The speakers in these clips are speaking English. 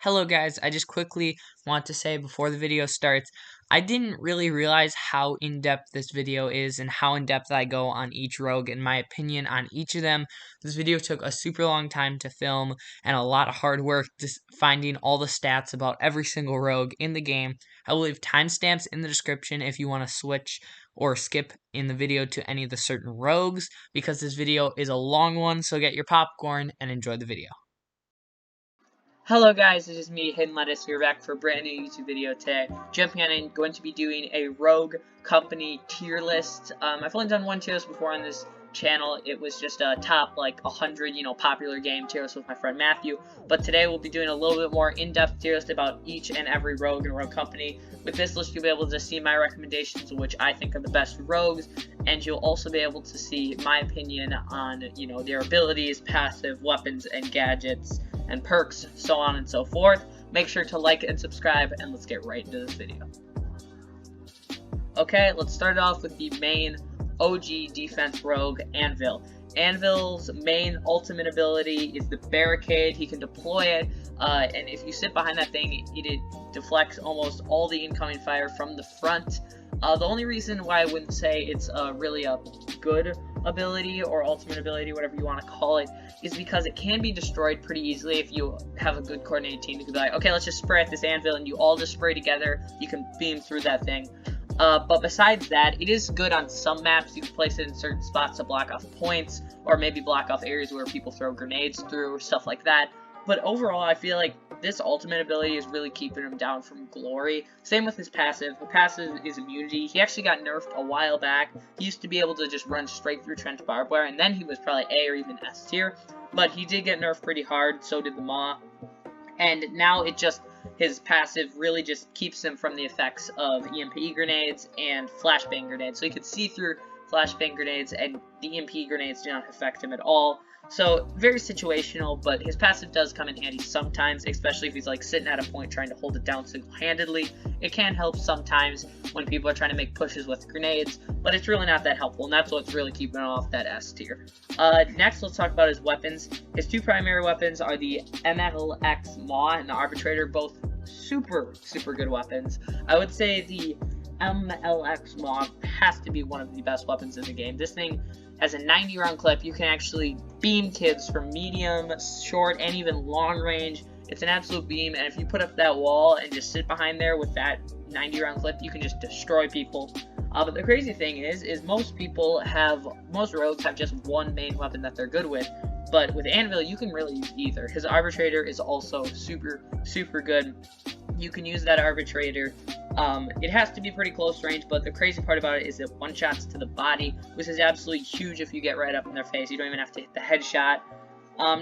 Hello guys, I just quickly want to say before the video starts, I didn't really realize how in-depth this video is and how in-depth I go on each rogue and my opinion on each of them. This video took a super long time to film and a lot of hard work just finding all the stats about every single rogue in the game. I will leave timestamps in the description if you want to switch or skip in the video to any of the certain rogues because this video is a long one, so get your popcorn and enjoy the video. Hello guys, it is me, Hidden Lettuce. We're back for a brand new YouTube video today. Jumping on in, going to be doing a rogue company tier list. I've only done one tier list before on this channel. It was just a top 100, popular game tier list with my friend Matthew. But today we'll be doing a little bit more in-depth tier list about each and every rogue and rogue company. With this list, you'll be able to see my recommendations, which I think are the best rogues, and you'll also be able to see my opinion on, their abilities, passive, weapons, and gadgets, and perks, so on and so forth. Make sure to like and subscribe, and let's get right into this video. Okay, let's start off with the main OG defense rogue, Anvil. Anvil's main ultimate ability is the barricade. He can deploy it, and if you sit behind that thing, it deflects almost all the incoming fire from the front. The only reason why I wouldn't say it's really a good ability or ultimate ability, whatever you want to call it, is because it can be destroyed pretty easily if you have a good coordinated team. You can be like, okay, let's just spray at this anvil, and you all just spray together. You can beam through that thing. But besides that, it is good on some maps. You can place it in certain spots to block off points, or maybe block off areas where people throw grenades through, or stuff like that. But overall, I feel like this ultimate ability is really keeping him down from glory. Same with his passive. The passive is immunity. He actually got nerfed a while back. He used to be able to just run straight through trench barbed wire, and then he was probably A or even S tier. But he did get nerfed pretty hard, so did the Maw. And now his passive really just keeps him from the effects of EMP grenades and flashbang grenades. So he could see through flashbang grenades, and the EMP grenades do not affect him at all. So, very situational, but his passive does come in handy sometimes, especially if he's sitting at a point trying to hold it down single-handedly. It can help sometimes when people are trying to make pushes with grenades, but it's really not that helpful, and that's what's really keeping him off that S tier. Next, let's talk about his weapons. His two primary weapons are the MLX Maw and the Arbitrator, both super good weapons. I would say the MLX Maw has to be one of the best weapons in the game. This thing has a 90-round clip. You can actually beam kids from medium, short, and even long range. It's an absolute beam, and if you put up that wall and just sit behind there with that 90-round clip, you can just destroy people. But the crazy thing is most rogues have just one main weapon that they're good with. But with Anvil, you can really use either. His Arbitrator is also super good. You can use that Arbitrator. It has to be pretty close range, but the crazy part about it is it one-shots to the body, which is absolutely huge if you get right up in their face. You don't even have to hit the headshot.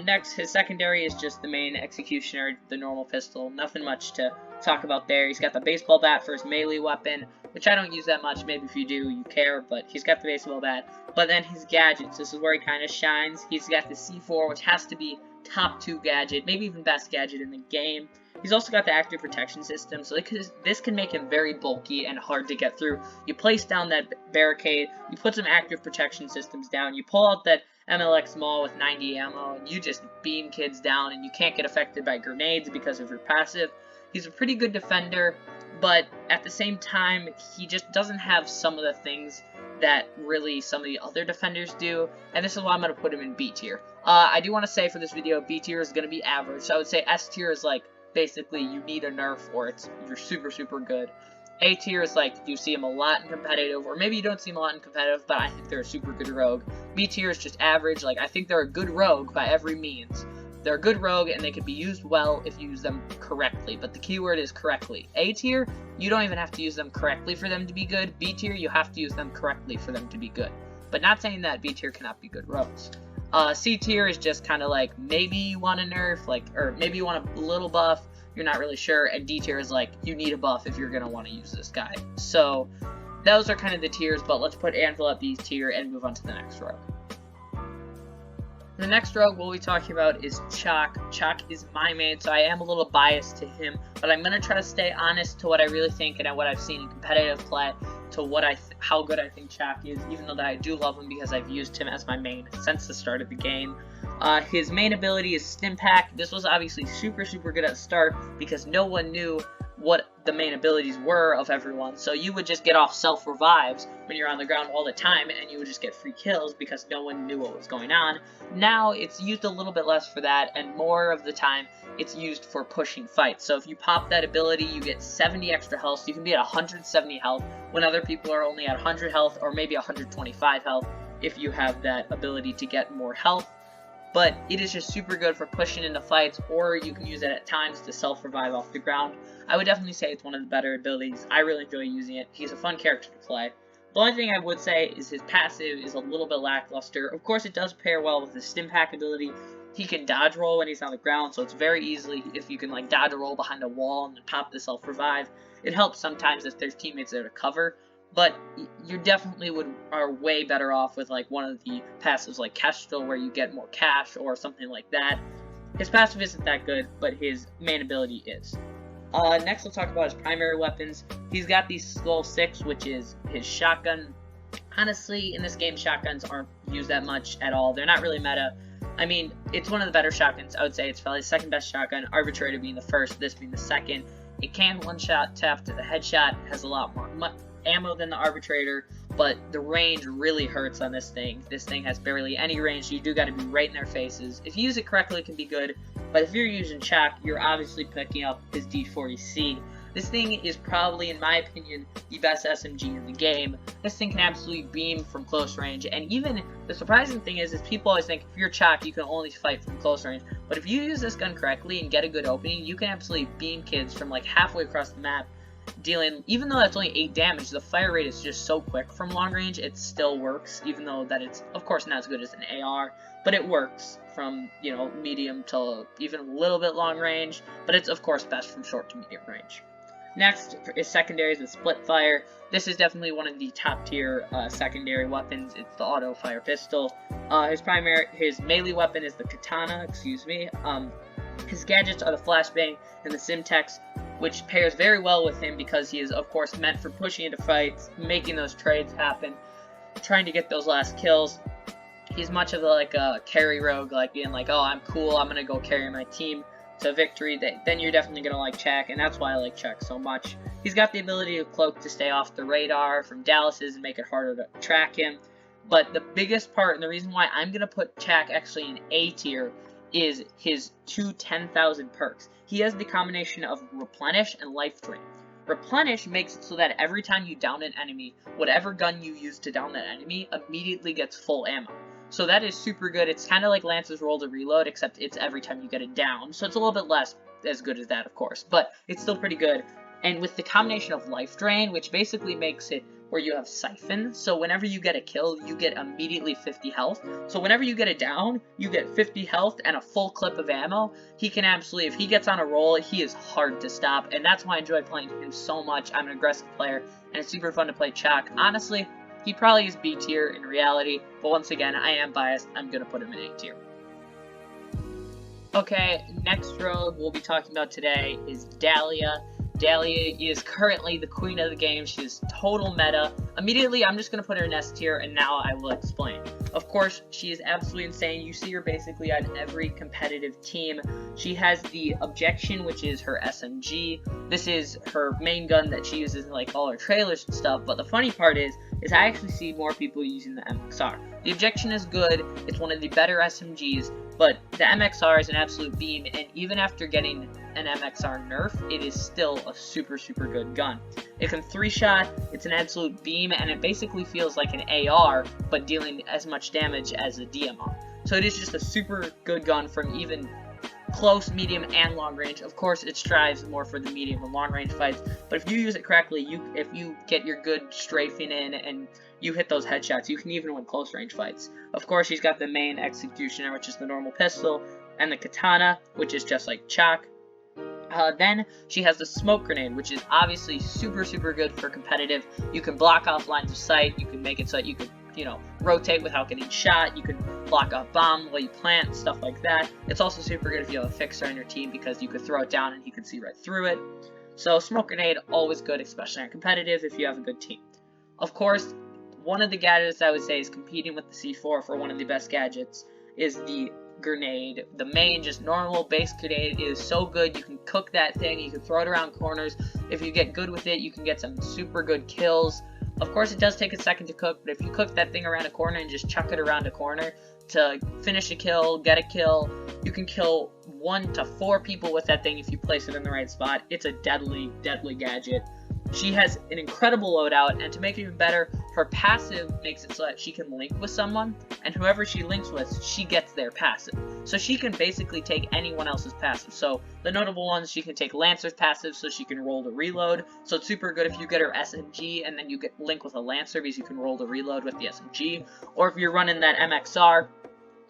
Next, his secondary is just the main Executioner, the normal pistol. Nothing much to talk about there. He's got the baseball bat for his melee weapon, which I don't use that much. Maybe if you do, you care, but he's got the baseball bat. But then his gadgets, this is where he kind of shines. He's got the C4, which has to be top 2 gadget, maybe even best gadget in the game. He's also got the active protection system, so this can make him very bulky and hard to get through. You place down that barricade, you put some active protection systems down, you pull out that MLX Maw with 90 ammo, and you just beam kids down, and you can't get affected by grenades because of your passive. He's a pretty good defender, but at the same time, he just doesn't have some of the things that really some of the other defenders do, and this is why I'm going to put him in B tier. I do want to say for this video, B tier is going to be average, so I would say S tier is basically you need a nerf or you're super good. A tier is you see him a lot in competitive, or maybe you don't see him a lot in competitive, but I think they're a super good rogue. B tier is just average. I think they're a good rogue by every means. They're a good rogue, and they can be used well if you use them correctly, but the keyword is correctly. A tier, you don't even have to use them correctly for them to be good. B tier, you have to use them correctly for them to be good. But not saying that B tier cannot be good rogues. C tier is just kind of maybe you want a nerf, or maybe you want a little buff, you're not really sure, and D tier is you need a buff if you're going to want to use this guy. So, those are kind of the tiers, but let's put Anvil at B tier and move on to the next rogue. The next rogue we'll be talking about is Chaac. Chaac is my main, so I am a little biased to him, but I'm going to try to stay honest to what I really think and what I've seen in competitive play to how good I think Chaac is, even though that I do love him because I've used him as my main since the start of the game. His main ability is Stim Pack. This was obviously super good at the start because no one knew what the main abilities were of everyone, so you would just get off self-revives when you're on the ground all the time, and you would just get free kills because no one knew what was going on. Now, it's used a little bit less for that, and more of the time, it's used for pushing fights. So if you pop that ability, you get 70 extra health, so you can be at 170 health when other people are only at 100 health, or maybe 125 health if you have that ability to get more health. But it is just super good for pushing into fights, or you can use it at times to self-revive off the ground. I would definitely say it's one of the better abilities. I really enjoy using it. He's a fun character to play. The only thing I would say is his passive is a little bit lackluster. Of course, it does pair well with his Stim Pack ability. He can dodge roll when he's on the ground, so it's very easily, if you can like dodge a roll behind a wall and then pop the self-revive. It helps sometimes if there's teammates there to cover. But you definitely are way better off with like one of the passives like Kestrel, where you get more cash or something like that. His passive isn't that good, but his main ability is. Next we'll talk about his primary weapons. He's got the Skull 6, which is his shotgun. Honestly, in this game, shotguns aren't used that much at all. They're not really meta. I mean, it's one of the better shotguns. I would say it's probably the second best shotgun, Arbitrator being the first, this being the second. It can one-shot tap to the headshot, has a lot more ammo than the Arbitrator, but the range really hurts on this thing. This thing has barely any range, so you do got to be right in their faces. If you use it correctly, it can be good, but if you're using Chaac, you're obviously picking up his D40C. This thing is probably, in my opinion, the best SMG in the game. This thing can absolutely beam from close range, and even the surprising thing is people always think if you're Chaac, you can only fight from close range, but if you use this gun correctly and get a good opening, you can absolutely beam kids from like halfway across the map, dealing, even though that's only 8 damage, the fire rate is just so quick from long range, it still works, even though that it's, of course, not as good as an AR, but it works from, you know, medium to even a little bit long range, but it's, of course, best from short to medium range. Next is secondaries with split fire. This is definitely one of the top tier secondary weapons. It's the auto fire pistol. His melee weapon is the katana, his gadgets are the flashbang and the Simtex, which pairs very well with him because he is, of course, meant for pushing into fights, making those trades happen, trying to get those last kills. He's much of like a carry rogue, like being like, oh, I'm cool, I'm gonna go carry my team to victory. Then you're definitely gonna like Chaac, and that's why I like Chaac so much. He's got the ability to cloak to stay off the radar from Dallas's and make it harder to track him. But the biggest part, and the reason why I'm gonna put Chaac actually in A tier, is his two 10,000 perks. He has the combination of Replenish and Life Drain. Replenish makes it so that every time you down an enemy, whatever gun you use to down that enemy immediately gets full ammo. So that is super good. It's kind of like Lance's roll to reload, except it's every time you get it down. So it's a little bit less as good as that, of course, but it's still pretty good. And with the combination of Life Drain, which basically makes it where you have Siphon, so whenever you get a kill, you get immediately 50 health. So whenever you get it down, you get 50 health and a full clip of ammo. He can absolutely, if he gets on a roll, he is hard to stop, and that's why I enjoy playing him so much. I'm an aggressive player, and it's super fun to play Chaac. Honestly, he probably is B tier in reality, but once again, I am biased. I'm going to put him in A tier. Okay, next rogue we'll be talking about today is Dahlia. Dahlia is currently the queen of the game. She's total meta. Immediately, I'm just going to put her in S tier, and now I will explain. Of course, she is absolutely insane. You see her basically on every competitive team. She has the Objection, which is her SMG. This is her main gun that she uses in like all her trailers and stuff, but the funny part is I actually see more people using the MXR. The Objection is good. It's one of the better SMGs, but the MXR is an absolute beam, and even after getting an MXR nerf, it is still a super good gun. It can 3-shot, it's an absolute beam, and it basically feels like an AR, but dealing as much damage as a DMR. So it is just a super good gun from even close, medium, and long range. Of course, it strives more for the medium and long range fights, but if you use it correctly, if you get your good strafing in and you hit those headshots, you can even win close range fights. Of course, she's got the main Executioner, which is the normal pistol, and the Katana, which is just like Chaac. Then she has the Smoke Grenade, which is obviously super good for competitive. You can block off lines of sight, you can make it so that you could, rotate without getting shot, you can block a bomb while you plant, stuff like that. It's also super good if you have a fixer on your team because you could throw it down and he could see right through it. So Smoke Grenade, always good, especially on competitive if you have a good team. Of course, one of the gadgets I would say is competing with the C4 for one of the best gadgets is the grenade, the main just normal base grenade, is so good. You can cook that thing, you can throw it around corners. If you get good with it, you can get some super good kills. Of course, it does take a second to cook, but if you cook that thing around a corner and just chuck it around a corner to finish a kill, get a kill, you can kill 1 to 4 people with that thing if you place it in the right spot. It's a deadly, deadly gadget. She has an incredible loadout, and to make it even better, her passive makes it so that she can link with someone, and whoever she links with, she gets their passive. So she can basically take anyone else's passive. So the notable ones, she can take Lancer's passive, so she can roll the reload. So it's super good if you get her SMG, and then you get link with a Lancer, because you can roll the reload with the SMG. Or if you're running that MXR,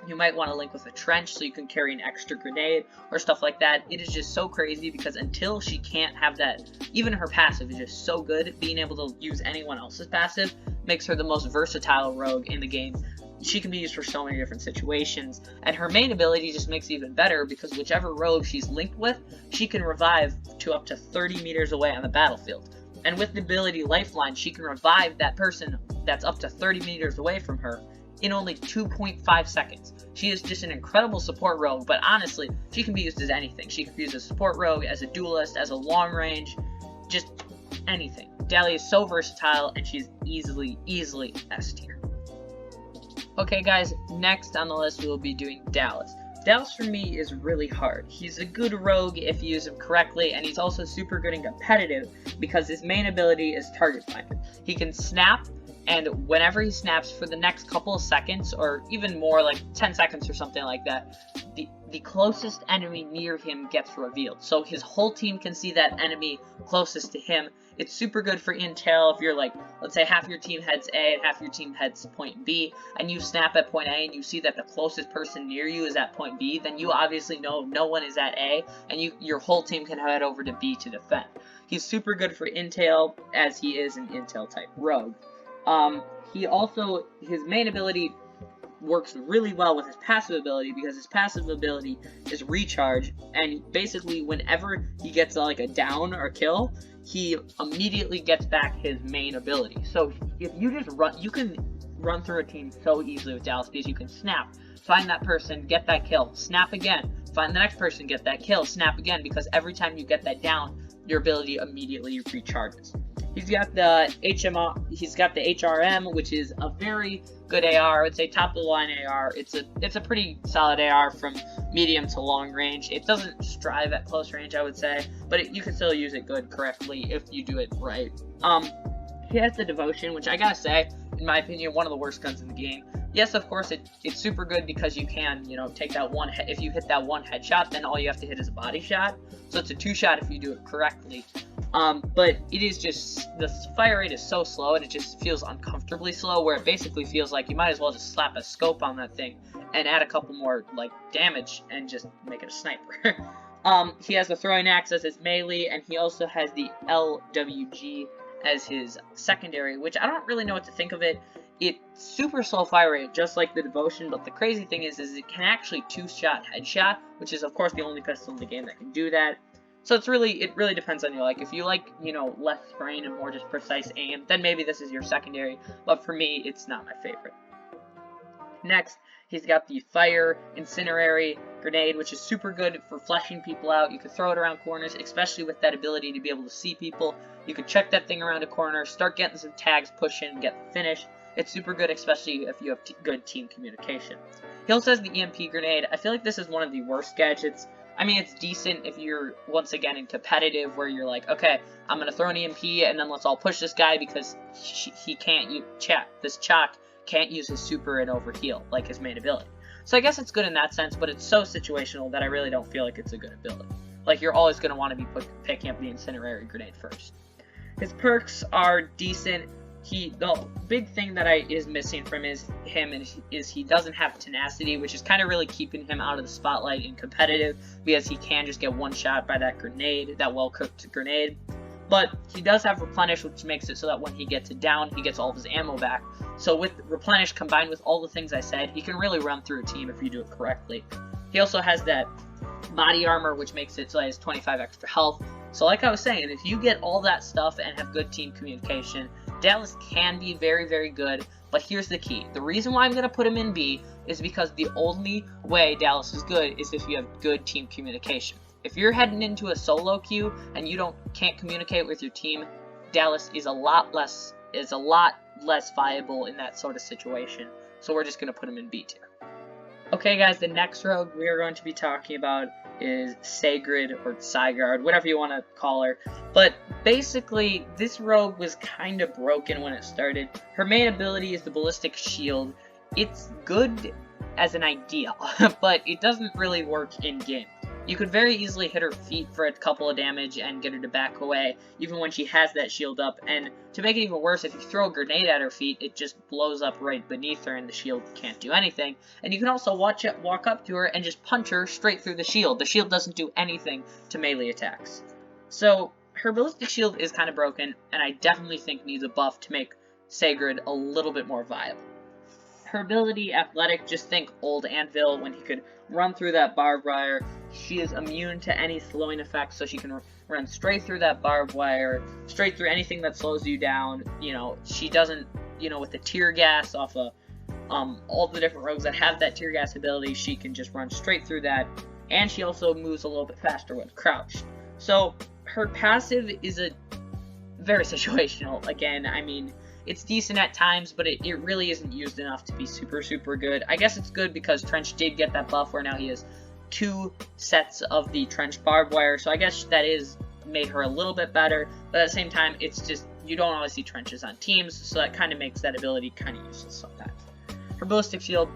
you might want to link with a trench so you can carry an extra grenade or stuff like that. It is just so crazy because until she can't have that, even her passive is just so good. Being able to use anyone else's passive makes her the most versatile rogue in the game. She can be used for so many different situations, and her main ability just makes it even better because whichever rogue she's linked with, she can revive to up to 30 meters away on the battlefield. And with the ability Lifeline, she can revive that person that's up to 30 meters away from her in only 2.5 seconds. She is just an incredible support rogue, but honestly, she can be used as anything. She can be used as a support rogue, as a duelist, as a long range, just anything. Dahlia is so versatile, and she's easily S tier. Okay guys, next on the list we will be doing Dallas. Dallas for me is really hard. He's a good rogue if you use him correctly, and he's also super good and competitive because his main ability is target finder. He can snap, and whenever he snaps for the next couple of seconds, or even more, like 10 seconds or something like that, the closest enemy near him gets revealed. So his whole team can see that enemy closest to him. It's super good for intel if you're like, let's say half your team heads A and half your team heads point B, and you snap at point A and you see that the closest person near you is at point B, then you obviously know no one is at A, and your whole team can head over to B to defend. He's super good for intel, as he is an intel type rogue. His main ability works really well with his passive ability because his passive ability is recharge, and basically whenever he gets like a down or kill, he immediately gets back his main ability. So if you just run, you can run through a team so easily with Dallas because you can snap, find that person, get that kill, snap again, find the next person, get that kill, snap again, because every time you get that down, your ability immediately recharges. He's got the HRM, which is a very good AR. I would say top of the line AR. It's a pretty solid AR from medium to long range. It doesn't strive at close range, I would say, but you can still use it correctly if you do it right. He has the Devotion, which I gotta say, in my opinion, one of the worst guns in the game. Yes, of course, it's super good because you can, take that one hit. If you hit that one headshot, then all you have to hit is a body shot. So it's a 2-shot if you do it correctly. But it is just, the fire rate is so slow, and it just feels uncomfortably slow, where it basically feels like you might as well just slap a scope on that thing and add a couple more, damage and just make it a sniper. He has the throwing axe as his melee, and he also has the LWG as his secondary, which I don't really know what to think of it. It's super slow fire rate, just like the Devotion, but the crazy thing is it can actually 2-shot headshot, which is of course the only pistol in the game that can do that. So it really depends on you. Like, if you like, less spraying and more just precise aim, then maybe this is your secondary, but for me, it's not my favorite. Next, he's got the Fire Incinerary Grenade, which is super good for fleshing people out. You can throw it around corners, especially with that ability to be able to see people. You can check that thing around a corner, start getting some tags, push in, get the finish. It's super good, especially if you have good team communication. He also has the EMP Grenade. I feel like this is one of the worst gadgets. I mean, it's decent if you're, once again, in competitive, where you're like, okay, I'm going to throw an EMP, and then let's all push this guy, because he can't use Chaac can't use his super and overheal, like his main ability. So I guess it's good in that sense, but it's so situational that I really don't feel like it's a good ability. Like, you're always going to want to be picking up the Incinerary Grenade first. His perks are decent. The big thing that is missing from is he doesn't have tenacity, which is kind of really keeping him out of the spotlight in competitive, because he can just get one shot by that grenade, that well-cooked grenade. But he does have Replenish, which makes it so that when he gets it down, he gets all of his ammo back. So with Replenish combined with all the things I said, he can really run through a team if you do it correctly. He also has that body armor, which makes it so he has 25 extra health. So like I was saying, if you get all that stuff and have good team communication, Dallas can be very, very good, but here's the key. The reason why I'm going to put him in B is because the only way Dallas is good is if you have good team communication. If you're heading into a solo queue and you can't communicate with your team, Dallas is a lot less viable in that sort of situation. So we're just going to put him in B tier. Okay guys, the next rogue we are going to be talking about is Sigrid or Sigrid, whatever you want to call her. But basically, this rogue was kind of broken when it started. Her main ability is the ballistic shield. It's good as an idea, but it doesn't really work in game. You could very easily hit her feet for a couple of damage and get her to back away, even when she has that shield up. And to make it even worse, if you throw a grenade at her feet, it just blows up right beneath her and the shield can't do anything. And you can also walk up to her and just punch her straight through the shield. The shield doesn't do anything to melee attacks. So her ballistic shield is kind of broken, and I definitely think needs a buff to make Sigrid a little bit more viable. Her ability, athletic, just think old Anvil when he could run through that barbed wire. She is immune to any slowing effects, so she can run straight through that barbed wire, straight through anything that slows you down. You know, she doesn't, with the tear gas off of all the different rogues that have that tear gas ability, she can just run straight through that, and she also moves a little bit faster when crouched. So her passive is a very situational. Again, I mean, it's decent at times, but it really isn't used enough to be super, super good. I guess it's good because Trench did get that buff where now he has 2 sets of the Trench barbed wire, so I guess that is made her a little bit better, but at the same time, it's just, you don't always see Trenches on teams, so that kind of makes that ability kind of useless sometimes. Her ballistic shield,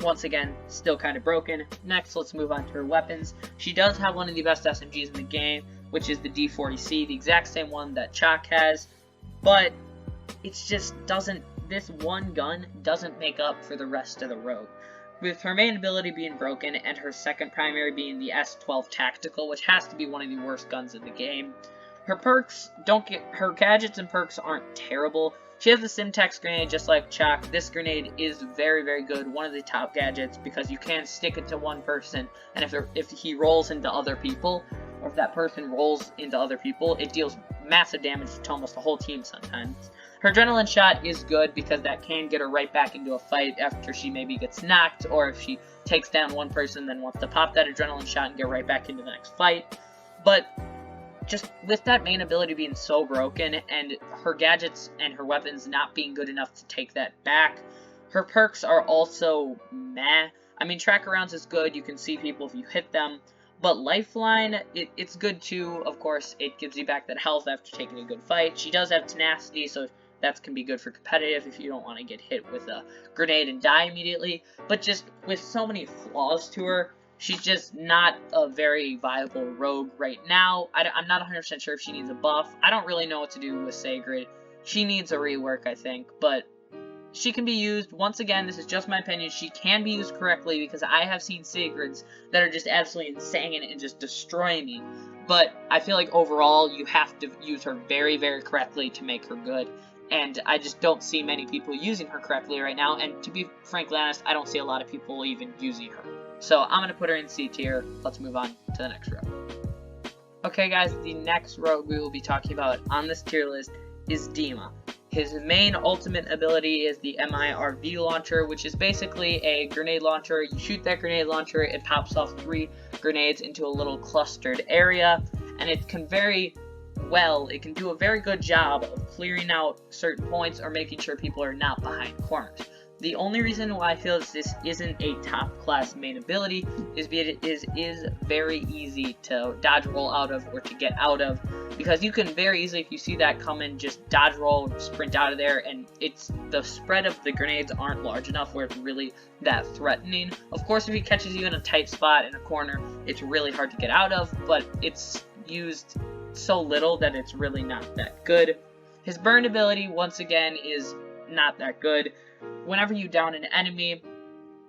once again, still kind of broken. Next, let's move on to her weapons. She does have one of the best SMGs in the game, which is the D40C, the exact same one that Chaac has, but it's just this one gun doesn't make up for the rest of the rogue. With her main ability being broken and her second primary being the S12 Tactical, which has to be one of the worst guns in the game. Her perks her gadgets and perks aren't terrible. She has the Syntax grenade just like Chaac. This grenade is very, very good, one of the top gadgets, because you can stick it to one person, and if he rolls into other people, or if that person rolls into other people, it deals massive damage to almost the whole team sometimes. Her adrenaline shot is good because that can get her right back into a fight after she maybe gets knocked, or if she takes down one person then wants to pop that adrenaline shot and get right back into the next fight. But just with that main ability being so broken and her gadgets and her weapons not being good enough to take that back, her perks are also meh. I mean, track arounds is good, you can see people if you hit them, but Lifeline, it's good too. Of course, it gives you back that health after taking a good fight. She does have tenacity, so that can be good for competitive if you don't want to get hit with a grenade and die immediately. But just with so many flaws to her, she's just not a very viable rogue right now. I'm not 100% sure if she needs a buff. I don't really know what to do with Sigrid. She needs a rework, I think, but she can be used. Once again, this is just my opinion. She can be used correctly because I have seen Sigrids that are just absolutely insane and just destroy me. But I feel like overall, you have to use her very, very correctly to make her good. And I just don't see many people using her correctly right now. And to be frankly honest, I don't see a lot of people even using her. So I'm going to put her in C tier. Let's move on to the next rogue. Okay guys, the next rogue we will be talking about on this tier list is Dima. His main ultimate ability is the MIRV launcher, which is basically a grenade launcher. You shoot that grenade launcher, it pops off 3 grenades into a little clustered area, and it can do a very good job of clearing out certain points or making sure people are not behind corners. The only reason why I feel this isn't a top class main ability is because it is very easy to dodge roll out of or to get out of, because you can very easily, if you see that coming, just dodge roll, sprint out of there, and the spread of the grenades aren't large enough where it's really that threatening. Of course, if he catches you in a tight spot in a corner, it's really hard to get out of, but it's used so little that it's really not that good. His burn ability, once again, is not that good. Whenever you down an enemy,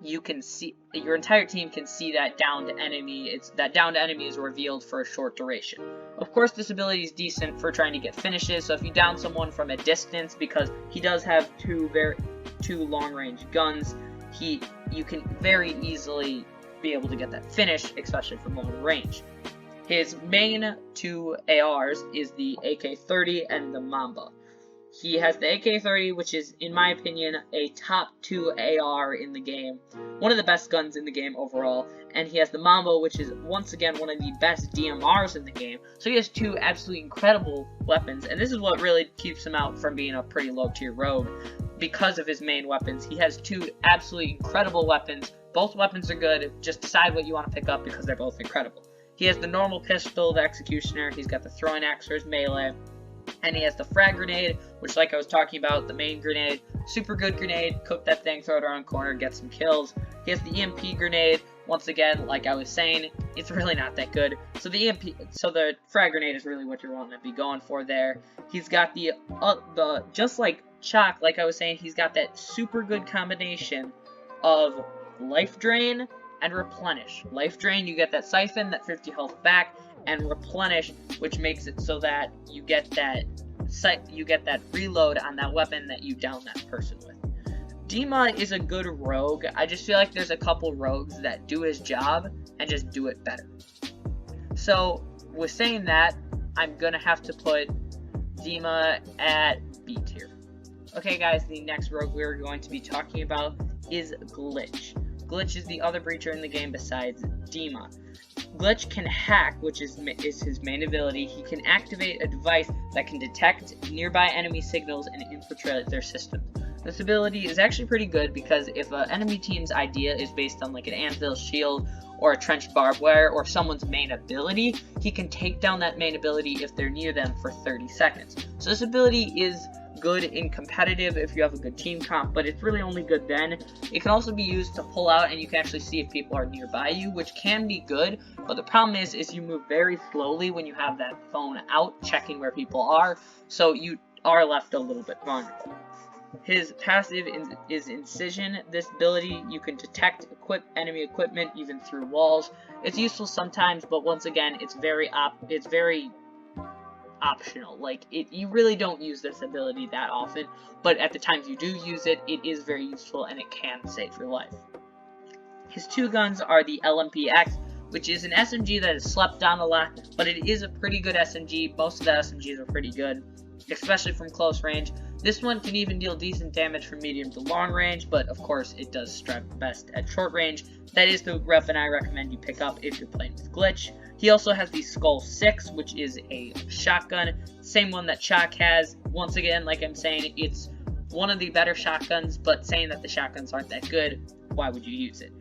you can see, your entire team can see that downed enemy. That downed enemy is revealed for a short duration. Of course, this ability is decent for trying to get finishes, so if you down someone from a distance, because he does have two long-range guns, you can very easily be able to get that finish, especially from long range. His main 2 ARs is the AK-30 and the Mamba. He has the AK-30, which is, in my opinion, a top 2 AR in the game. One of the best guns in the game overall. And he has the Mambo, which is, once again, one of the best DMRs in the game. So he has 2 absolutely incredible weapons. And this is what really keeps him out from being a pretty low-tier rogue. Because of his main weapons, he has 2 absolutely incredible weapons. Both weapons are good. Just decide what you want to pick up because they're both incredible. He has the normal pistol, the Executioner. He's got the throwing axe for his melee. And he has the frag grenade, which, like I was talking about, the main grenade, super good grenade, cook that thing, throw it around corner, get some kills. He has the EMP grenade, once again, like I was saying, it's really not that good. So the frag grenade is really what you're wanting to be going for there. He's got the just like Chaac, like I was saying, he's got that super good combination of life drain and replenish. Life drain, you get that siphon, that 50 health back, and replenish, which makes it so that you get that reload on that weapon that you down that person with. Dima is a good rogue. I just feel like there's a couple rogues that do his job and just do it better. So with saying that, I'm gonna have to put Dima at B tier. Okay guys, the next rogue we're going to be talking about is Glitch. Glitch is the other breacher in the game besides Dima. Glitch can hack, which is his main ability. He can activate a device that can detect nearby enemy signals and infiltrate their system. This ability is actually pretty good because if an enemy team's idea is based on like an Anvil shield or a trenched barbed wire or someone's main ability, he can take down that main ability if they're near them for 30 seconds. So this ability is good in competitive if you have a good team comp, but it's really only good then. It can also be used to pull out and you can actually see if people are nearby you, which can be good, but the problem is you move very slowly when you have that phone out checking where people are, so you are left a little bit vulnerable. His passive is Incision. This ability, you can detect enemy equipment even through walls. It's useful sometimes, but once again, it's very optional. Like, you really don't use this ability that often, but at the times you do use it, it is very useful and it can save your life. His 2 guns are the LMPX, which is an SMG that is slept on a lot, but it is a pretty good SMG. Most of the SMGs are pretty good, especially from close range. This one can even deal decent damage from medium to long range, but of course it does strike best at short range. That is the weapon I recommend you pick up if you're playing with Glitch. He also has the Skull 6, which is a shotgun, same one that Chaac has. Once again, like I'm saying, it's one of the better shotguns, but saying that the shotguns aren't that good, why would you use it?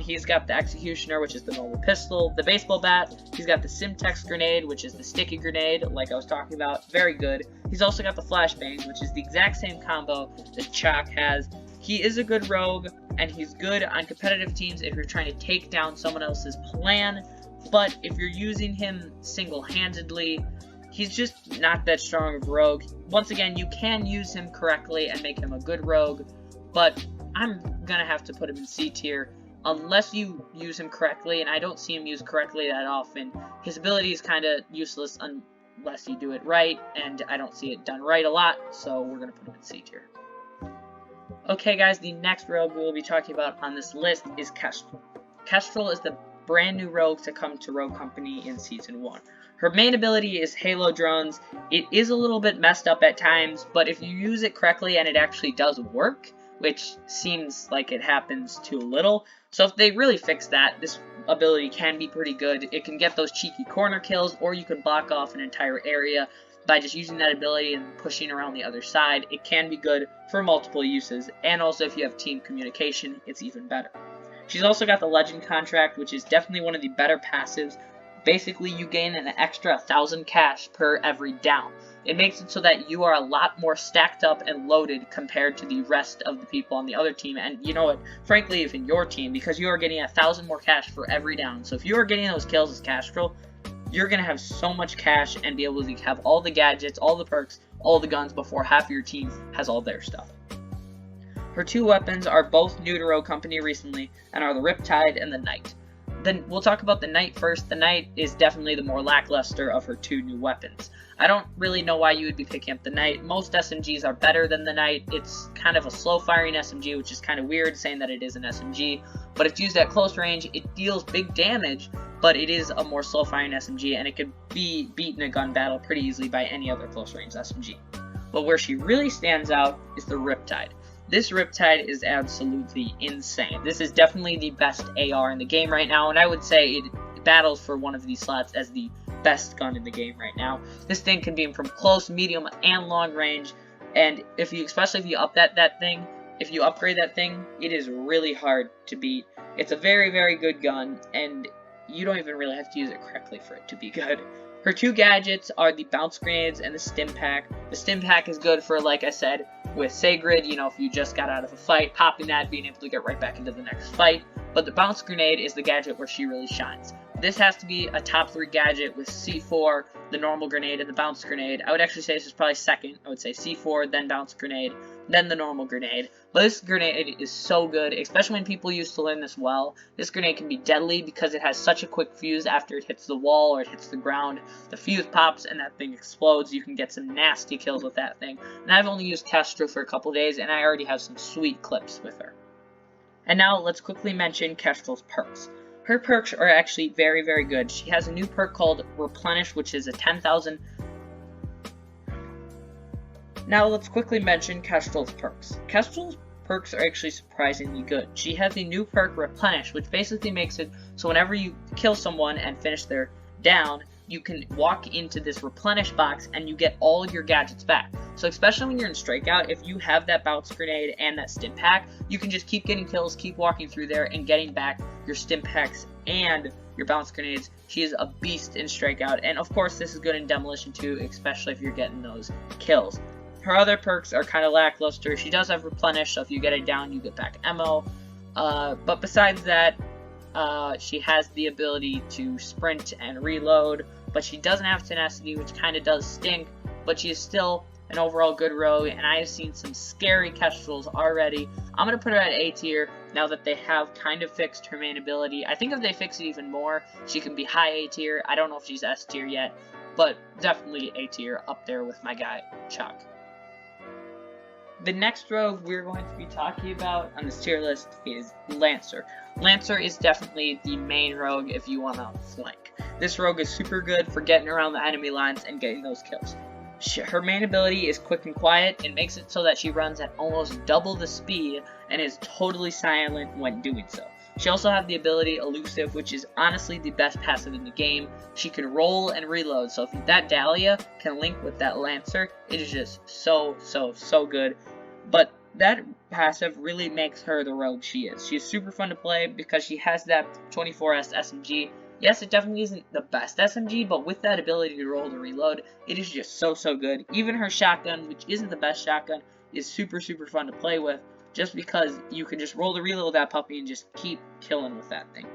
He's got the Executioner, which is the normal pistol, the baseball bat. He's got the Simtex grenade, which is the sticky grenade, like I was talking about, very good. He's also got the flashbangs, which is the exact same combo that Chaac has. He is a good rogue, and he's good on competitive teams if you're trying to take down someone else's plan, but if you're using him single-handedly, he's just not that strong of a rogue. Once again, you can use him correctly and make him a good rogue, but I'm gonna have to put him in C tier unless you use him correctly, and I don't see him used correctly that often. His ability is kind of useless unless you do it right, and I don't see it done right a lot, so we're gonna put him in C tier. Okay guys, the next rogue we will be talking about on this list is Kestrel. Kestrel is the brand new rogue to come to Rogue Company in Season 1. Her main ability is Halo Drones. It is a little bit messed up at times, but if you use it correctly and it actually does work, which seems like it happens too little, so if they really fix that, this ability can be pretty good. It can get those cheeky corner kills, or you can block off an entire area by just using that ability and pushing around the other side. It can be good for multiple uses, and also if you have team communication, it's even better. She's also got the Legend contract, which is definitely one of the better passives. Basically, you gain an extra 1,000 cash per every down. It makes it so that you are a lot more stacked up and loaded compared to the rest of the people on the other team. And you know what? Frankly, if in your team, because you are getting 1,000 more cash for every down. So if you are getting those kills as Kestrel, you're going to have so much cash and be able to have all the gadgets, all the perks, all the guns before half of your team has all their stuff. Her 2 weapons are both new to Rogue Company recently and are the Riptide and the Knight. Then we'll talk about the Knight first. The Knight is definitely the more lackluster of her 2 new weapons. I don't really know why you would be picking up the Knight. Most SMGs are better than the Knight. It's kind of a slow-firing SMG, which is kind of weird saying that it is an SMG. But if used at close range, it deals big damage, but it is a more slow-firing SMG, and it could be beaten in a gun battle pretty easily by any other close-range SMG. But where she really stands out is the Riptide. This Riptide is absolutely insane. This is definitely the best AR in the game right now, and I would say it battles for one of these slots as the best gun in the game right now. This thing can beam from close, medium, and long range, and especially if you upgrade that thing, it is really hard to beat. It's a very, very good gun, and you don't even really have to use it correctly for it to be good. Her two gadgets are the bounce grenades and the stim pack. The stim pack is good for, like I said, with Sigrid, you know, if you just got out of a fight, popping that, being able to get right back into the next fight. But the bounce grenade is the gadget where she really shines. This has to be a top 3 gadget with C4, the normal grenade, and the bounce grenade. I would actually say this is probably second. I would say C4, then bounce grenade, then the normal grenade. But this grenade is so good, especially when people used to learn this well. This grenade can be deadly because it has such a quick fuse after it hits the wall or it hits the ground. The fuse pops and that thing explodes. You can get some nasty kills with that thing. And I've only used Kestrel for a couple days, and I already have some sweet clips with her. And now let's quickly mention Kestrel's perks. Her perks are actually very, very good. She has a new perk called Replenish, which is a 10,000. Now let's quickly mention Kestrel's perks. Kestrel's perks are actually surprisingly good. She has the new perk Replenish, which basically makes it so whenever you kill someone and finish their down, you can walk into this replenish box and you get all your gadgets back. So especially when you're in strikeout, if you have that bounce grenade and that stim pack, you can just keep getting kills, keep walking through there and getting back your stim packs and your bounce grenades. She is a beast in strikeout, and of course this is good in demolition too, especially if you're getting those kills. Her other perks are kind of lackluster. She does have replenish, so if you get it down, you get back ammo. But besides that, she has the ability to sprint and reload, but she doesn't have tenacity, which kind of does stink, but she is still an overall good rogue, and I have seen some scary Kestrels already. I'm going to put her at A tier now that they have kind of fixed her main ability. I think if they fix it even more, she can be high A tier. I don't know if she's S tier yet, but definitely A tier, up there with my guy, Chaac. The next rogue we're going to be talking about on this tier list is Lancer. Lancer is definitely the main rogue if you want to flank. This rogue is super good for getting around the enemy lines and getting those kills. Her main ability is quick and quiet. It makes it so that she runs at almost double the speed and is totally silent when doing so. She also has the ability Elusive, which is honestly the best passive in the game. She can roll and reload, so if that Dahlia can link with that Lancer, it is just so good. But that passive really makes her the rogue she is. She's super fun to play because she has that 24S SMG. Yes, it definitely isn't the best SMG, but with that ability to roll to reload, it is just so good. Even her shotgun, which isn't the best shotgun, is super fun to play with, just because you can just roll to reload that puppy and just keep killing with that thing.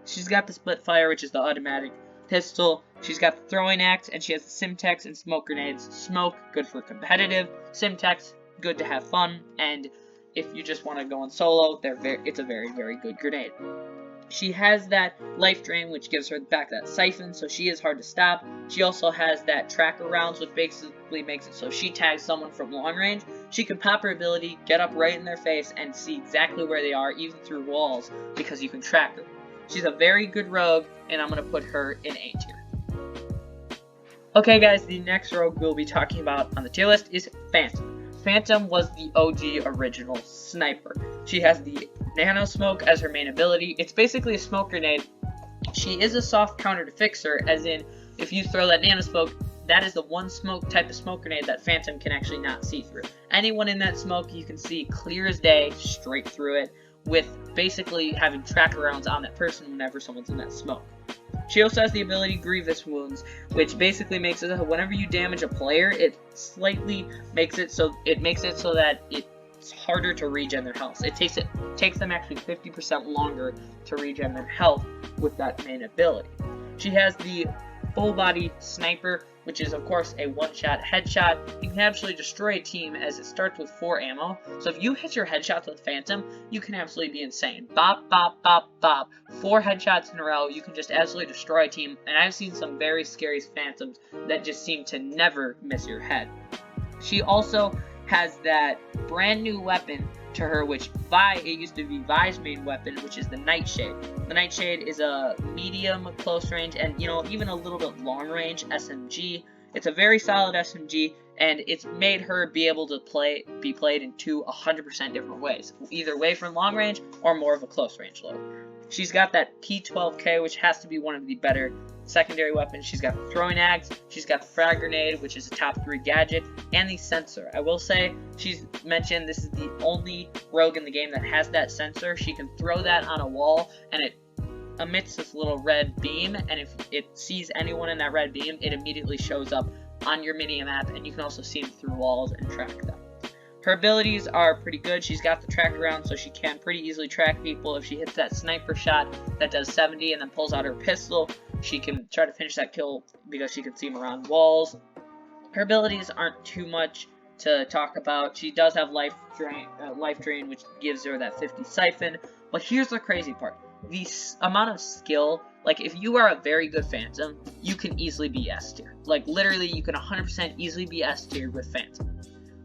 She's got the split fire, which is the automatic pistol. She's got the throwing axe, and she has the Simtex and smoke grenades. Smoke, good for competitive. Simtex, good to have fun. And if you just want to go on solo, it's a very good grenade. She has that life drain, which gives her back that siphon, so she is hard to stop. She also has that tracker rounds, which basically makes it so she tags someone from long range. She can pop her ability, get up right in their face, and see exactly where they are, even through walls, because you can track her. She's a very good rogue, and I'm going to put her in A tier. Okay guys, the next rogue we'll be talking about on the tier list is Phantom. Phantom was the OG original sniper. She has the Nano Smoke as her main ability. It's basically a smoke grenade. She is a soft counter to fixer, as in, if you throw that Nano Smoke, that is the one type of smoke grenade that Phantom can actually not see through. Anyone in that smoke, you can see clear as day, straight through it, with basically having tracker rounds on that person whenever someone's in that smoke. She also has the ability Grievous Wounds, which basically makes it that whenever you damage a player, it slightly makes it so that it's harder to regen their health. It takes them actually 50% longer to regen their health with that main ability. She has the full body sniper, which is of course a one-shot headshot. You can absolutely destroy a team as it starts with 4 ammo. So if you hit your headshots with Phantom, you can absolutely be insane. Bop, bop, bop, bop. 4 headshots in a row, you can just absolutely destroy a team. And I've seen some very scary Phantoms that just seem to never miss your head. She also has that brand new weapon to her, which it used to be Vi's main weapon, which is the Nightshade. The Nightshade is a medium close range and, even a little bit long range SMG. It's a very solid SMG, and it's made her be able to be played in 100% different ways, either away from long range or more of a close range load. She's got that P12K, which has to be one of the better secondary weapons. She's got the throwing axe, she's got the frag grenade, which is a top 3 gadget, and the sensor. I will say, she's mentioned this is the only rogue in the game that has that sensor. She can throw that on a wall, and it emits this little red beam, and if it sees anyone in that red beam, it immediately shows up on your mini-map, and you can also see them through walls and track them. Her abilities are pretty good. She's got the track around, so she can pretty easily track people. If she hits that sniper shot that does 70 and then pulls out her pistol, she can try to finish that kill because she can see them around walls. Her abilities aren't too much to talk about. She does have life drain, which gives her that 50 siphon. But here's the crazy part. The amount of skill, like if you are a very good Phantom, you can easily be S tier. Like literally, you can 100% easily be S tier with Phantom.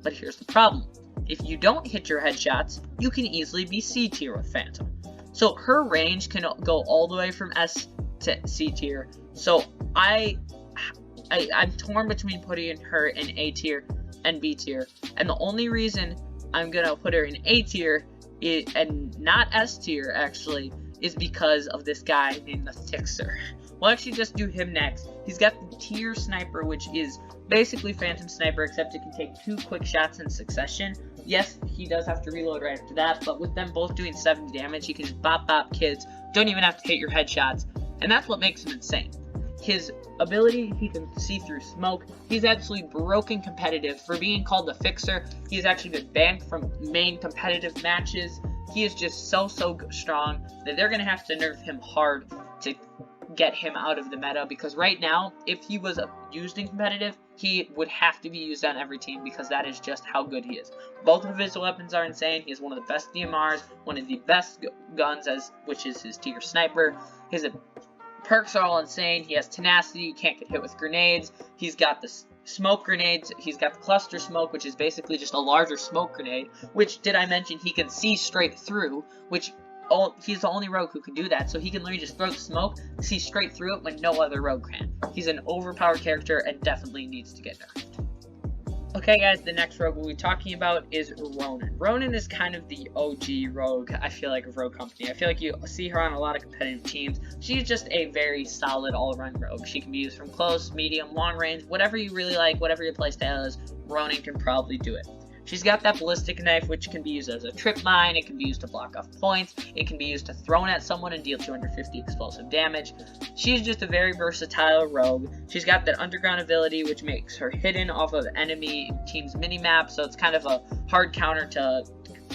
But here's the problem. If you don't hit your headshots, you can easily be C tier with Phantom. So her range can go all the way from S to C tier. So I'm torn between putting her in A tier and B tier. And the only reason I'm gonna put her in A tier and not S tier actually is because of this guy named the Fixer. We'll actually just do him next. He's got the tier sniper, which is basically Phantom Sniper, except it can take 2 quick shots in succession. Yes, he does have to reload right after that, but with them both doing 70 damage, he can just bop kids, don't even have to hit your headshots, and that's what makes him insane. His ability, he can see through smoke. He's actually broken competitive. For being called the Fixer, he's actually been banned from main competitive matches. He is just so strong that they're going to have to nerf him hard to get him out of the meta, because right now, if he was used in competitive, he would have to be used on every team because that is just how good he is. Both of his weapons are insane. He has one of the best DMRs, one of the best guns, which is his tier sniper. His perks are all insane. He has tenacity, you can't get hit with grenades. He's got the smoke grenades, he's got the cluster smoke, which is basically just a larger smoke grenade, which, did I mention, he can see straight through, which he's the only rogue who can do that, so he can literally just throw the smoke, see straight through it when no other rogue can. He's an overpowered character and definitely needs to get nerfed. Okay guys, the next rogue we'll be talking about is Ronin. Ronin is kind of the OG rogue, I feel like, of Rogue Company. I feel like you see her on a lot of competitive teams. She's just a very solid all-around rogue. She can be used from close, medium, long range, whatever you really like, whatever your playstyle is, Ronin can probably do it. She's got that ballistic knife, which can be used as a trip mine, it can be used to block off points, it can be used to throw at someone and deal 250 explosive damage. She's just a very versatile rogue. She's got that underground ability, which makes her hidden off of enemy team's minimap, so it's kind of a hard counter to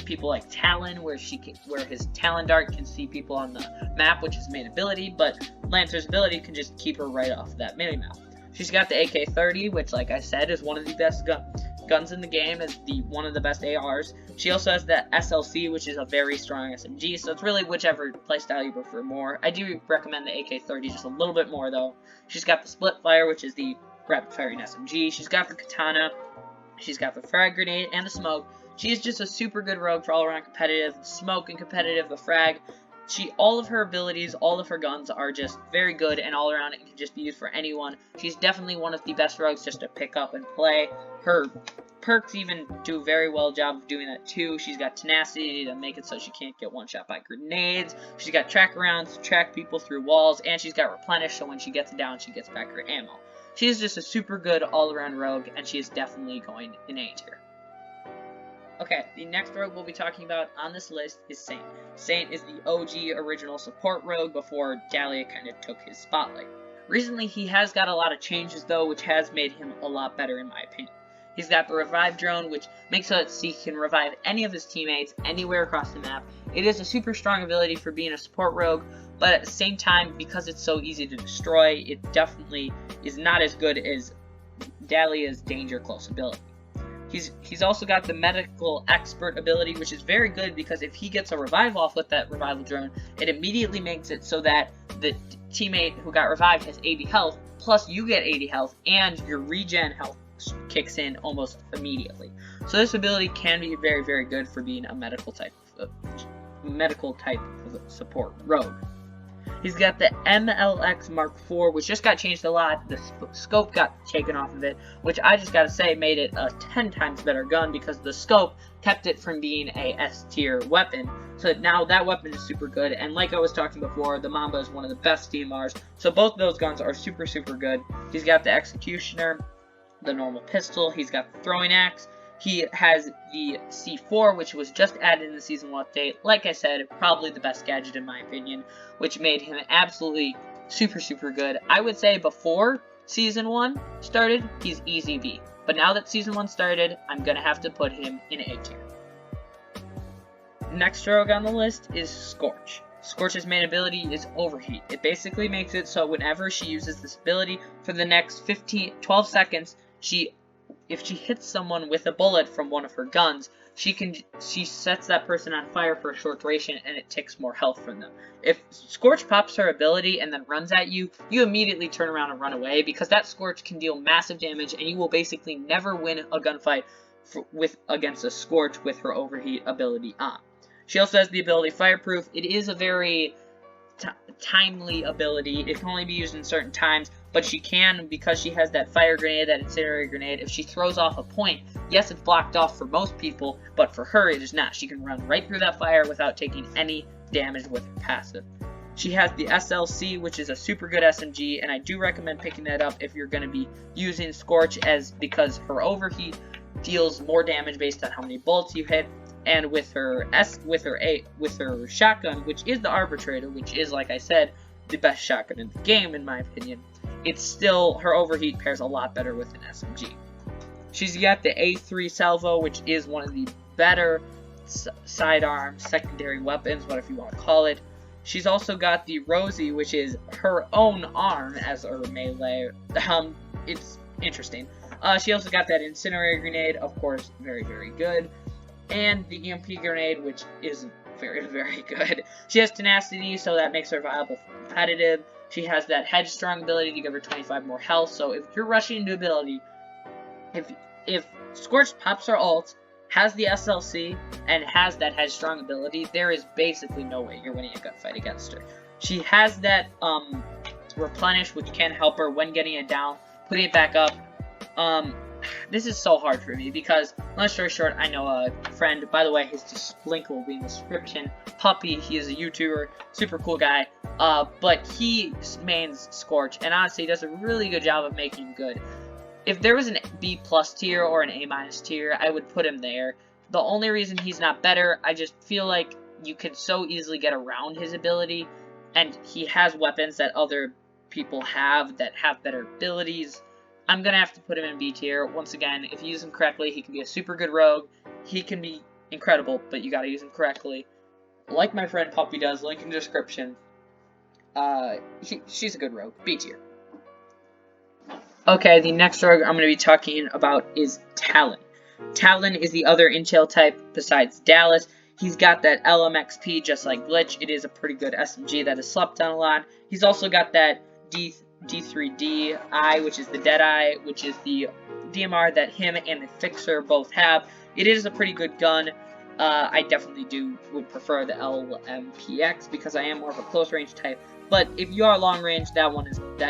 people like Talon, where his Talon dart can see people on the map, which is main ability, but Lancer's ability can just keep her right off that minimap. She's got the AK-30, which, like I said, is one of the best guns in the game, is one of the best ARs. She also has that SLC, which is a very strong SMG, so it's really whichever playstyle you prefer more. I do recommend the AK-30 just a little bit more, though. She's got the split fire, which is the rapid firing SMG. She's got the katana. She's got the frag grenade and the smoke. She's just a super good rogue for all-around competitive. The smoke and competitive, the frag. All of her abilities, all of her guns are just very good and all around. It can just be used for anyone. She's definitely one of the best rogues just to pick up and play. Her perks even do a very well job of doing that too. She's got tenacity to make it so she can't get one shot by grenades. She's got track arounds to track people through walls, and she's got replenish, so when she gets down, she gets back her ammo. She's just a super good all-around rogue, and she is definitely going in A tier. Okay, the next rogue we'll be talking about on this list is Saint. Saint is the OG original support rogue before Dahlia kind of took his spotlight. Recently, he has got a lot of changes though, which has made him a lot better in my opinion. He's got the revive drone, which makes it so he can revive any of his teammates anywhere across the map. It is a super strong ability for being a support rogue, but at the same time, because it's so easy to destroy, it definitely is not as good as Dahlia's danger close ability. He's also got the medical expert ability, which is very good because if he gets a revive off with that revival drone, it immediately makes it so that the teammate who got revived has 80 health, plus you get 80 health, and your regen health kicks in almost immediately. So this ability can be very, very good for being a medical type of support rogue. He's got the MLX Mark IV, which just got changed a lot. The scope got taken off of it, which I just gotta say made it a 10 times better gun because the scope kept it from being a S tier weapon. So now that weapon is super good, and like I was talking before, the Mamba is one of the best DMRs. So both of those guns are super, super good. He's got the Executioner, the normal pistol, he's got the throwing axe. He has the C4, which was just added in the Season 1 update. Like I said, probably the best gadget in my opinion, which made him absolutely super, super good. I would say before Season 1 started, he's easy B. But now that Season 1 started, I'm going to have to put him in A tier. Next rogue on the list is Scorch. Scorch's main ability is Overheat. It basically makes it so whenever she uses this ability, for the next 12 seconds, if she hits someone with a bullet from one of her guns, she sets that person on fire for a short duration and it takes more health from them. If Scorch pops her ability and then runs at you, you immediately turn around and run away because that Scorch can deal massive damage and you will basically never win a gunfight against a Scorch with her Overheat ability on. She also has the ability Fireproof. It is a very timely ability. It can only be used in certain times, but she can, because she has that fire grenade, that incendiary grenade, if she throws off a point, yes, it's blocked off for most people, but for her, it is not. She can run right through that fire without taking any damage with her passive. She has the SLC, which is a super good SMG, and I do recommend picking that up if you're going to be using Scorch, because her Overheat deals more damage based on how many bullets you hit. And with her shotgun, which is the Arbitrator, which is, like I said, the best shotgun in the game, in my opinion, it's still, her Overheat pairs a lot better with an SMG. She's got the A3 Salvo, which is one of the better sidearm secondary weapons, whatever you want to call it. She's also got the Rosie, which is her own arm as her melee. It's interesting. She also got that Incendiary Grenade, of course, very, very good. And the EMP Grenade, which is very, very good. She has Tenacity, so that makes her viable for competitive. She has that Headstrong ability to give her 25 more health, so if you're rushing into ability, if Scorch pops her ult, has the SLC, and has that Headstrong ability, there is basically no way you're winning a gunfight against her. She has that Replenish, which can help her when getting it down, putting it back up. This is so hard for me because, long story short, I know a friend, by the way, his link will be in the description, Puppy, he is a YouTuber, super cool guy, but he mains Scorch, and honestly, he does a really good job of making him good. If there was an B+ tier or an A- tier, I would put him there. The only reason he's not better, I just feel like you could so easily get around his ability, and he has weapons that other people have that have better abilities. I'm going to have to put him in B tier. Once again, if you use him correctly, he can be a super good rogue. He can be incredible, but you got to use him correctly. Like my friend Puppy does, link in the description. She's a good rogue. B tier. Okay, the next rogue I'm going to be talking about is Talon. Talon is the other intel type besides Dallas. He's got that LMXP just like Glitch. It is a pretty good SMG that is slept on a lot. He's also got that D3DI, which is the Deadeye, which is the DMR that him and the Fixer both have. It is a pretty good gun. I definitely would prefer the LMPX because I am more of a close range type. But if you are long range, that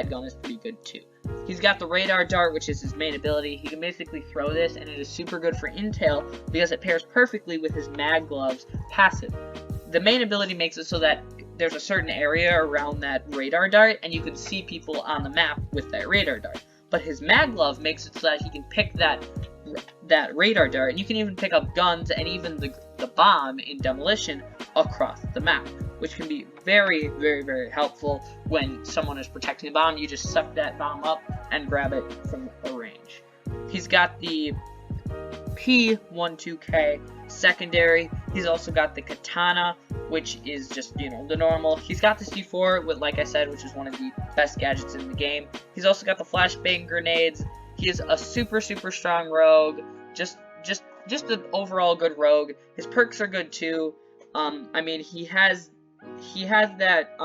gun is pretty good too. He's got the Radar Dart, which is his main ability. He can basically throw this, and it is super good for intel because it pairs perfectly with his Mag Gloves passive. The main ability makes it so that there's a certain area around that Radar Dart, and you can see people on the map with that Radar Dart. But his Mag Glove makes it so that he can pick that Radar Dart, and you can even pick up guns and even the bomb in Demolition across the map, which can be very, very, very helpful when someone is protecting the bomb. You just suck that bomb up and grab it from a range. He's got the P12K secondary. He's also got the Katana, which is just, the normal. He's got the C4, like I said, which is one of the best gadgets in the game. He's also got the flashbang grenades. He is a super, super strong rogue. Just an overall good rogue. His perks are good too. I mean, he has that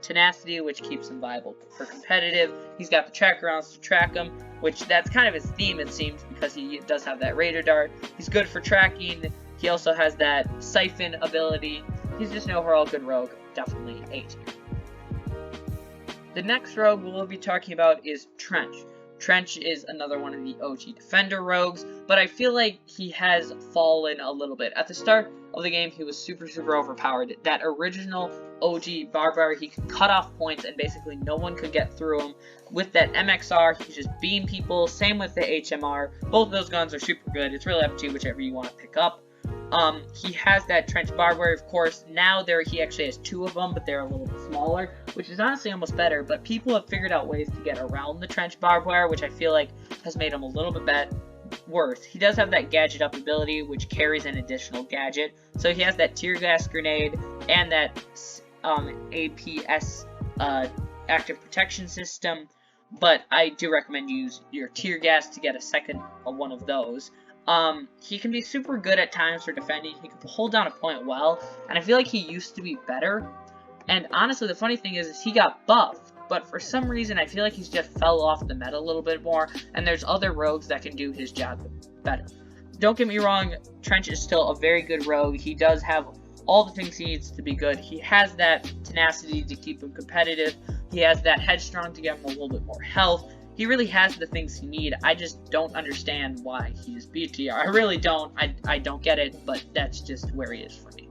tenacity, which keeps him viable for competitive. He's got the tracker rounds to track him, which that's kind of his theme, it seems, because he does have that Radar Dart. He's good for tracking. He also has that Siphon ability. He's just an overall good rogue. definitely A tier. The next rogue we'll be talking about is Trench. Trench is another one of the OG Defender rogues, but I feel like he has fallen a little bit. At the start of the game, he was super overpowered. That original OG Barbarian, he could cut off points and basically no one could get through him. With that MXR, he could just beam people. Same with the HMR. Both of those guns are super good. It's really up to you, whichever you want to pick up. He has that Trench Barbarian, of course. Now he actually has 2 of them, but they're a little bit smaller, which is honestly almost better. But people have figured out ways to get around the Trench Barbarian, which I feel like has made him a little bit worse. He does have that gadget up ability, which carries an additional gadget. So he has that tear gas grenade and that APS active protection system. But I do recommend you use your tear gas to get a second one of those. He can be super good at times for defending. He can hold down a point well, and I feel like he used to be better. And honestly, the funny thing is he got buffed, but for some reason I feel like he's just fell off the meta a little bit more, and there's other rogues that can do his job better. Don't get me wrong, Trench is still a very good rogue. He does have all the things he needs to be good. He has that tenacity to keep him competitive. He has that headstrong to give him a little bit more health. He really has the things he need. I just don't understand why he's B tier. I really don't. I don't get it, but that's just where he is for me.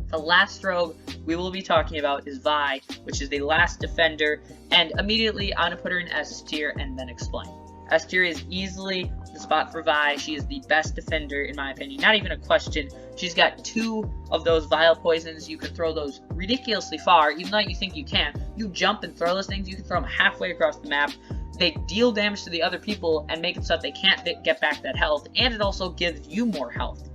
The last rogue we will be talking about is Vi, which is the last defender, and immediately I'm going to put her in S tier and then explain. S tier is easily the spot for Vi. She is the best defender in my opinion, not even a question. She's got 2 of those vile poisons. You can throw those ridiculously far, even though you think you can't. You jump and throw those things, you can throw them halfway across the map. They deal damage to the other people and make it so that they can't get back that health, and it also gives you more health.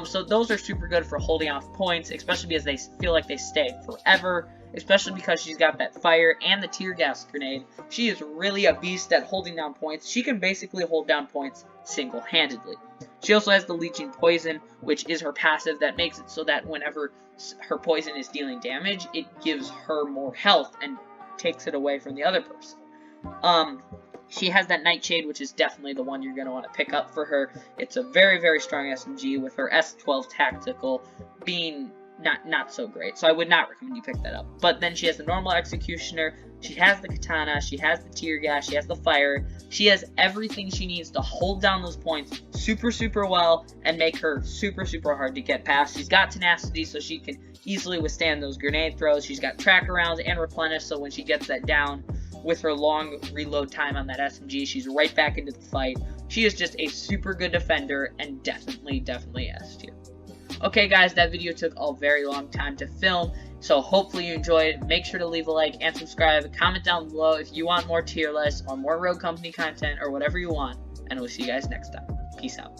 So those are super good for holding off points, especially because they feel like they stay forever, especially because she's got that fire and the tear gas grenade. She is really a beast at holding down points. She can basically hold down points single-handedly. She also has the leeching poison, which is her passive that makes it so that whenever her poison is dealing damage, it gives her more health and takes it away from the other person. She has that Nightshade, which is definitely the one you're going to want to pick up for her. It's a very strong SMG, with her S12 Tactical being not so great. So I would not recommend you pick that up. But then she has the normal Executioner, she has the Katana, she has the Tear Gas, she has the Fire. She has everything she needs to hold down those points super well and make her super hard to get past. She's got Tenacity, so she can easily withstand those grenade throws. She's got Track Arounds and Replenish, so when she gets that down, with her long reload time on that SMG, she's right back into the fight. She is just a super good defender and definitely S tier. Okay guys, that video took a very long time to film, so hopefully you enjoyed it. Make sure to leave a like and subscribe. Comment down below if you want more tier lists or more Rogue Company content or whatever you want, and we'll see you guys next time. Peace out.